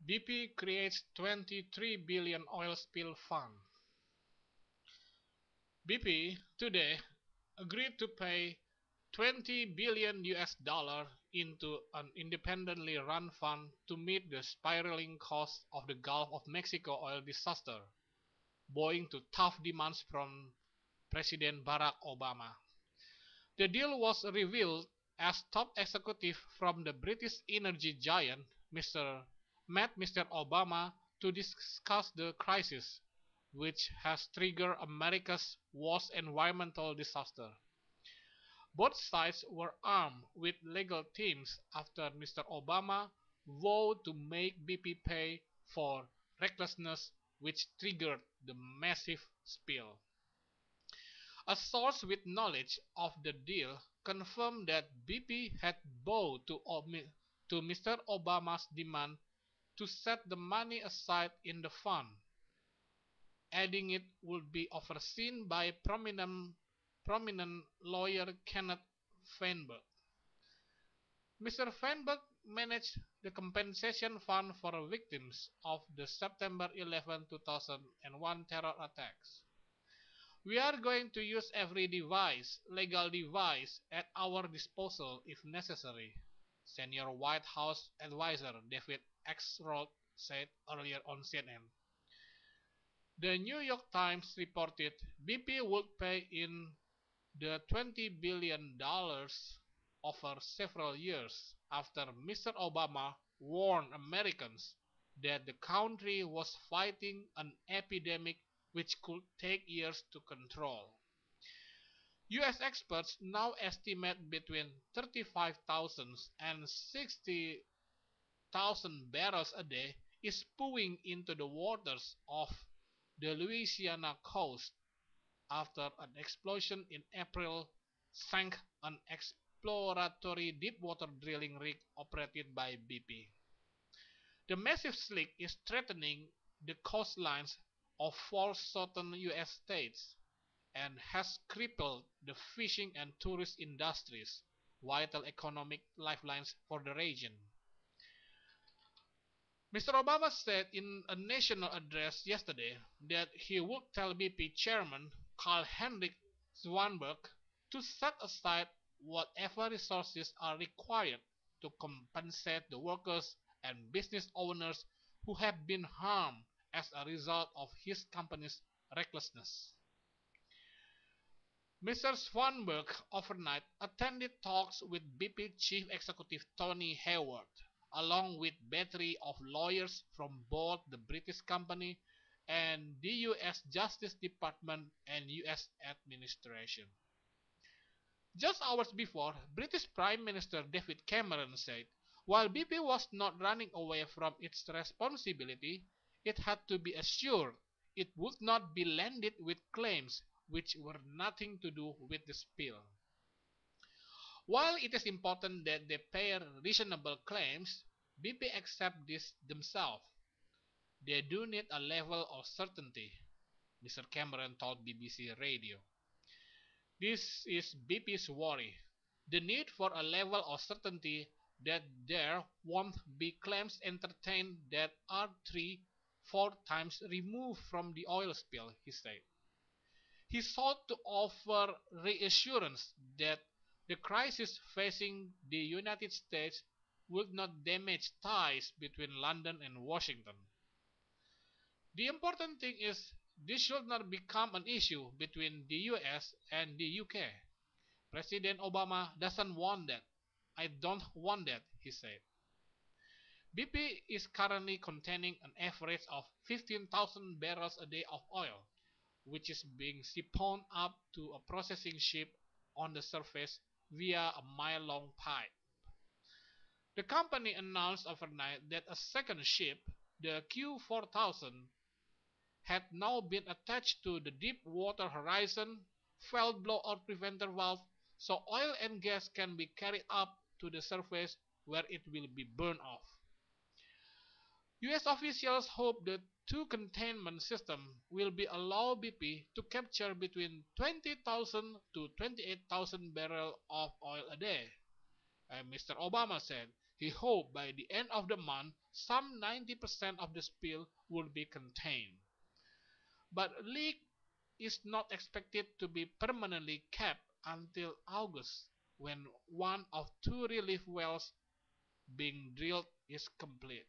BP creates 23 billion oil spill fund. BP today agreed to pay 20 billion US dollar into an independently run fund to meet the spiraling costs of the Gulf of Mexico oil disaster, bowing to tough demands from President Barack Obama. The deal was revealed as top executives from the British energy giant met Mr. Obama to discuss the crisis, which has triggered America's worst environmental disaster. Both sides were armed with legal teams after Mr. Obama vowed to make BP pay for recklessness, which triggered the massive spill. A source with knowledge of the deal confirmed that BP had bowed to Mr. Obama's demand to set the money aside in the fund, adding it would be overseen by prominent lawyer Kenneth Feinberg. Mr. Feinberg managed the compensation fund for victims of the September 11, 2001 terror attacks. We are going to use every legal device at our disposal if necessary, senior White House advisor David Axelrod said earlier on CNN. The New York Times reported BP would pay in the $20 billion over several years after Mr. Obama warned Americans that the country was fighting an epidemic which could take years to control. US experts now estimate between 35,000 and 60,000 barrels a day is spewing into the waters of the Louisiana coast after an explosion in April sank an exploratory deepwater drilling rig operated by BP. The massive slick is threatening the coastlines of four southern US states and has crippled the fishing and tourist industries, vital economic lifelines for the region. Mr. Obama said in a national address yesterday that he would tell BP chairman Karl-Heinrich Swanberg to set aside whatever resources are required to compensate the workers and business owners who have been harmed as a result of his company's recklessness. Mr. Swanberg overnight attended talks with BP Chief Executive Tony Hayward, along with a battery of lawyers from both the British company and the US Justice Department and US administration. Just hours before, British Prime Minister David Cameron said, while BP was not running away from its responsibility, it had to be assured it would not be landed with claims which were nothing to do with the spill. While it is important that they pay reasonable claims, BP accept this themselves. They do need a level of certainty, Mr. Cameron told BBC Radio. This is BP's worry, the need for a level of certainty that there won't be claims entertained that are 3-4 times removed from the oil spill, he said. He sought to offer reassurance that the crisis facing the United States would not damage ties between London and Washington. The important thing is this should not become an issue between the US and the UK. President Obama doesn't want that. I don't want that, he said. BP is currently containing an average of 15,000 barrels a day of oil, which is being siphoned up to a processing ship on the surface via a mile-long pipe. The company announced overnight that a second ship, the Q4000, had now been attached to the Deepwater Horizon valve blowout preventer valve so oil and gas can be carried up to the surface where it will be burned off. US officials hope the two containment systems will be allow BP to capture between 20,000 to 28,000 barrels of oil a day. Mr. Obama said He hoped by the end of the month some 90% of the spill would be contained. But leak is not expected to be permanently capped until August, when one of two relief wells being drilled is complete.